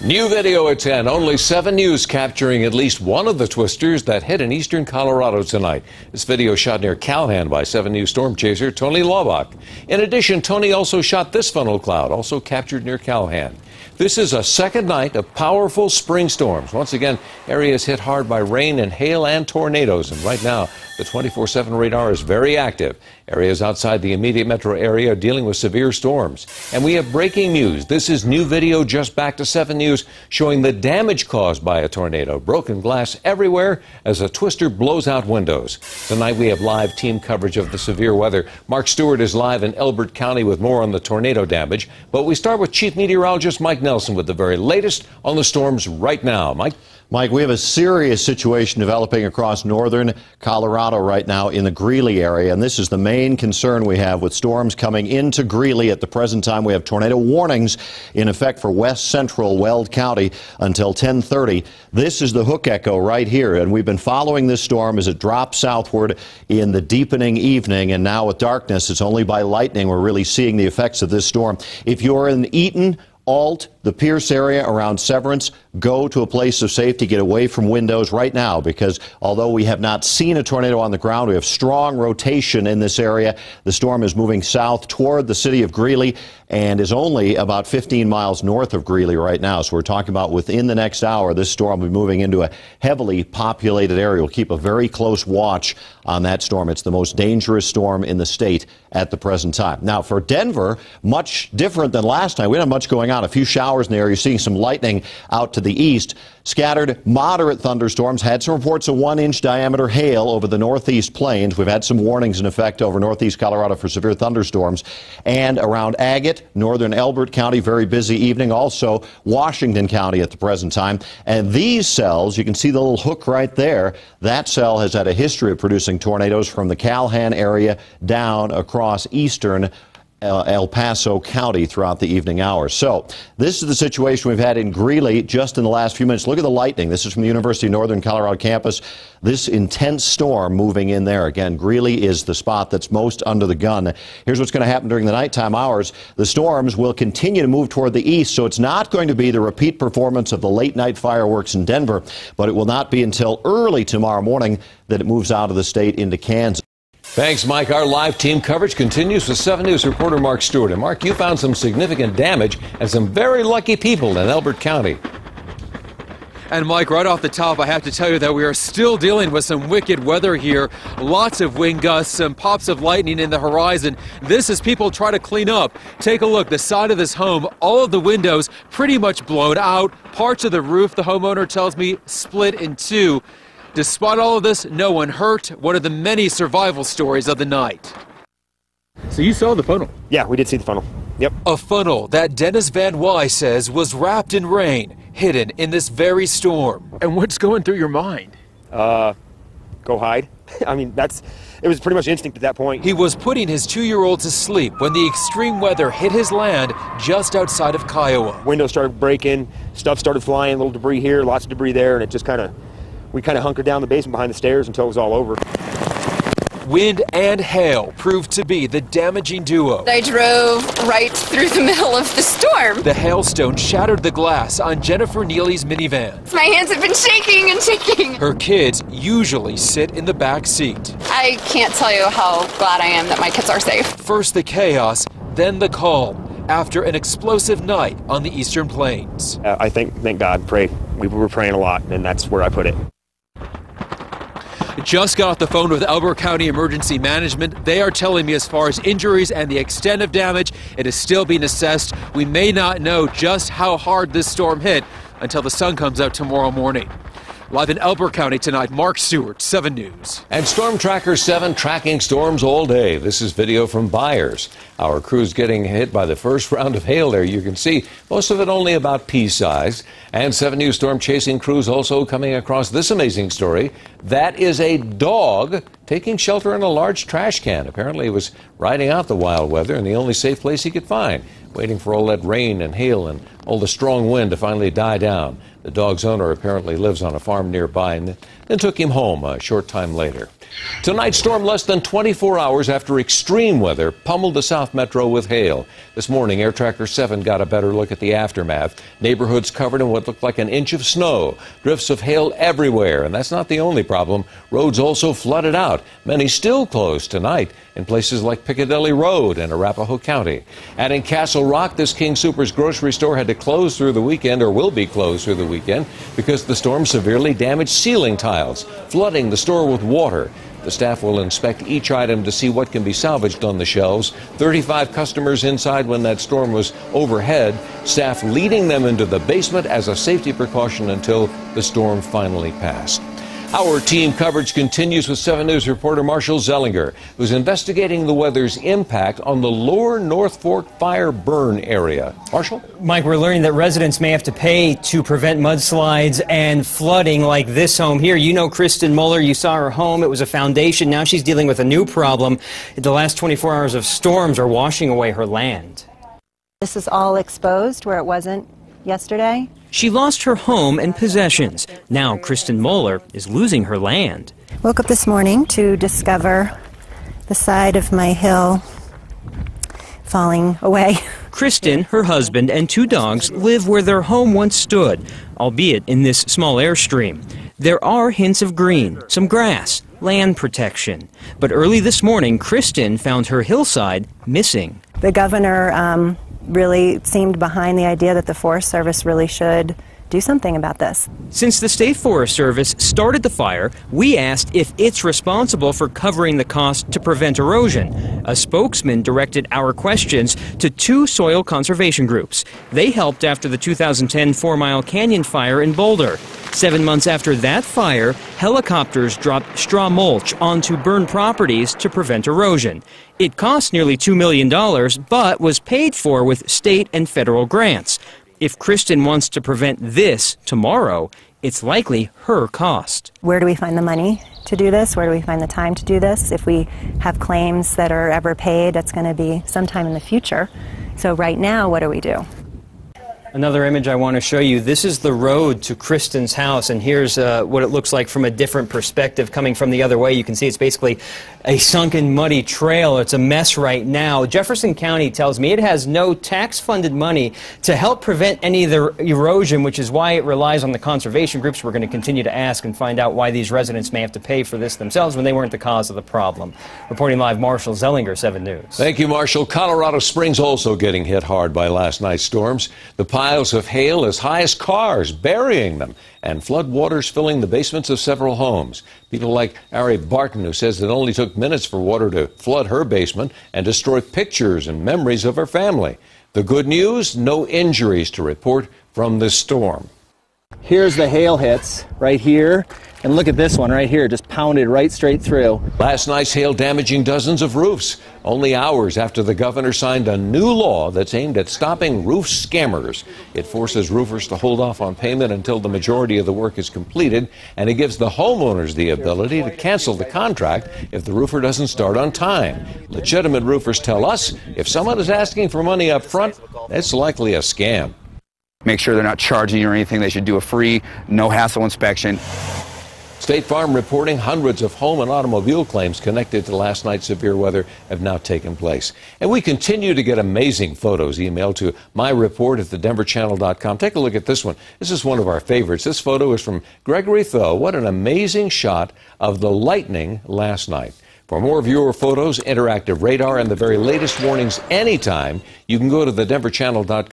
New video at 10. Only 7 News capturing at least one of the twisters that hit in eastern Colorado tonight. This video shot near Calhan by 7 News storm chaser Tony Laubach. In addition, Tony also shot this funnel cloud, also captured near Calhan. This is a second night of powerful spring storms. Once again, areas hit hard by rain and hail and tornadoes. And right now, the 24/7 radar is very active. Areas outside the immediate metro area are dealing with severe storms. And we have breaking news. This is new video just back to 7 News showing the damage caused by a tornado. Broken glass everywhere as a twister blows out windows. Tonight we have live team coverage of the severe weather. Mark Stewart is live in Elbert County with more on the tornado damage. But we start with Chief Meteorologist Mike Nelson with the very latest on the storms right now. Mike, we have a serious situation developing across northern Colorado right now in the Greeley area, and this is the main concern we have with storms coming into Greeley. At the present time, we have tornado warnings in effect for west central Weld County until 10:30. This is the hook echo right here, and we've been following this storm as it drops southward in the deepening evening, and now with darkness, it's only by lightning we're really seeing the effects of this storm. If you're in Eaton, Alt, the Pierce area around Severance, go to a place of safety. Get away from windows right now, because although we have not seen a tornado on the ground, we have strong rotation in this area. The storm is moving south toward the city of Greeley and is only about 15 miles north of Greeley right now. So we're talking about within the next hour, this storm will be moving into a heavily populated area. We'll keep a very close watch on that storm. It's the most dangerous storm in the state at the present time. Now, for Denver, much different than last time. We don't have much going on. A few showers in the area. You're seeing some lightning out to the east. Scattered moderate thunderstorms. Had some reports of 1-inch diameter hail over the northeast plains. We've had some warnings in effect over northeast Colorado for severe thunderstorms. And around Agate, northern Elbert County, very busy evening. Also Washington County at the present time. And these cells, you can see the little hook right there. That cell has had a history of producing tornadoes from the Calhan area down across eastern El Paso County throughout the evening hours. So this is the situation we've had in Greeley just in the last few minutes. Look at the lightning. This is from the University of Northern Colorado campus. This intense storm moving in there. Again, Greeley is the spot that's most under the gun. Here's what's going to happen during the nighttime hours. The storms will continue to move toward the east, so it's not going to be the repeat performance of the late night fireworks in Denver, but it will not be until early tomorrow morning that it moves out of the state into Kansas. Thanks, Mike. Our live team coverage continues with 7 News reporter Mark Stewart. And Mark, you found some significant damage and some very lucky people in Elbert County. And Mike, right off the top, I have to tell you that we are still dealing with some wicked weather here. Lots of wind gusts, some pops of lightning in the horizon. This as people try to clean up. Take a look, the side of this home, all of the windows pretty much blown out. Parts of the roof, the homeowner tells me, split in two. Despite all of this, no one hurt. One of the many survival stories of the night. So you saw the funnel? Yeah, we did see the funnel. Yep. A funnel that Dennis Van Wy says was wrapped in rain, hidden in this very storm. And what's going through your mind? Go hide. I mean, it was pretty much instinct at that point. He was putting his 2-year-old to sleep when the extreme weather hit his land just outside of Kiowa. Windows started breaking, stuff started flying, little debris here, lots of debris there, and it just we kind of hunkered down the basement behind the stairs until it was all over. Wind and hail proved to be the damaging duo. I drove right through the middle of the storm. The hailstone shattered the glass on Jennifer Neely's minivan. My hands have been shaking and shaking. Her kids usually sit in the back seat. I can't tell you how glad I am that my kids are safe. First the chaos, then the calm, after an explosive night on the eastern plains. I thank God, pray. We were praying a lot, and that's where I put it. Just got off the phone with Elbert County Emergency Management. They are telling me as far as injuries and the extent of damage, it is still being assessed. We may not know just how hard this storm hit until the sun comes out tomorrow morning. Live in Elbert County tonight, Mark Stewart, 7 News. And Storm Tracker 7 tracking storms all day. This is video from Byers. Our crew's getting hit by the first round of hail there. You can see most of it only about pea-sized. And 7 News storm chasing crews also coming across this amazing story. That is a dog taking shelter in a large trash can. Apparently he was riding out the wild weather in the only safe place he could find, waiting for all that rain and hail and all the strong wind to finally die down. The dog's owner apparently lives on a farm nearby and then took him home a short time later. Tonight's storm less than 24 hours after extreme weather pummeled the South Metro with hail. This morning, Air Tracker 7 got a better look at the aftermath. Neighborhoods covered in what looked like an inch of snow. Drifts of hail everywhere, and that's not the only problem. Roads also flooded out. Many still closed tonight in places like Piccadilly Road in Arapahoe County. And in Castle Rock, this King Soopers grocery store had to close through the weekend, or will be closed through the weekend, because the storm severely damaged ceiling tiles, flooding the store with water. The staff will inspect each item to see what can be salvaged on the shelves. 35 customers inside when that storm was overhead. Staff leading them into the basement as a safety precaution until the storm finally passed. Our team coverage continues with 7 News reporter Marshall Zellinger, who's investigating the weather's impact on the lower North Fork fire burn area. Marshall? Mike, we're learning that residents may have to pay to prevent mudslides and flooding like this home here. You know Kristen Muller, you saw her home. It was a foundation. Now she's dealing with a new problem. The last 24 hours of storms are washing away her land. This is all exposed where it wasn't yesterday. She lost her home and possessions. Now Kristen Muller is losing her land. Woke up this morning to discover the side of my hill falling away. Kristen, her husband, and 2 dogs live where their home once stood, albeit in this small airstream. There are hints of green, some grass, land protection. But early this morning, Kristen found her hillside missing. The governor really seemed behind the idea that the Forest Service really should do something about this. Since the State Forest Service started the fire, we asked if it's responsible for covering the cost to prevent erosion. A spokesman directed our questions to 2 soil conservation groups. They helped after the 2010 4 Mile Canyon fire in Boulder. 7 months after that fire, helicopters dropped straw mulch onto burned properties to prevent erosion. It cost nearly $2 million, but was paid for with state and federal grants. If Kristen wants to prevent this tomorrow, it's likely her cost. Where do we find the money to do this? Where do we find the time to do this? If we have claims that are ever paid, that's going to be sometime in the future. So right now, what do we do? Another image I want to show you. This is the road to Kristen's house, and here's what it looks like from a different perspective coming from the other way. You can see it's basically a sunken, muddy trail. It's a mess right now. Jefferson County tells me it has no tax-funded money to help prevent any of the erosion, which is why it relies on the conservation groups. We're going to continue to ask and find out why these residents may have to pay for this themselves when they weren't the cause of the problem. Reporting live, Marshall Zellinger, 7 News. Thank you, Marshall. Colorado Springs also getting hit hard by last night's storms. The piles of hail as high as cars, burying them, and flood waters filling the basements of several homes. People like Ari Barton, who says it only took minutes for water to flood her basement and destroy pictures and memories of her family. The good news, no injuries to report from this storm. Here's the hail hits right here. And look at this one right here, just pounded right straight through. Last night's hail damaging dozens of roofs, only hours after the governor signed a new law that's aimed at stopping roof scammers. It forces roofers to hold off on payment until the majority of the work is completed, and it gives the homeowners the ability to cancel the contract if the roofer doesn't start on time. Legitimate roofers tell us if someone is asking for money up front, it's likely a scam. Make sure they're not charging you or anything. They should do a free, no-hassle inspection. State Farm reporting hundreds of home and automobile claims connected to last night's severe weather have now taken place. And we continue to get amazing photos emailed to myreport@thedenverchannel.com. Take a look at this one. This is one of our favorites. This photo is from Gregory Tho. What an amazing shot of the lightning last night. For more viewer photos, interactive radar, and the very latest warnings anytime, you can go to thedenverchannel.com.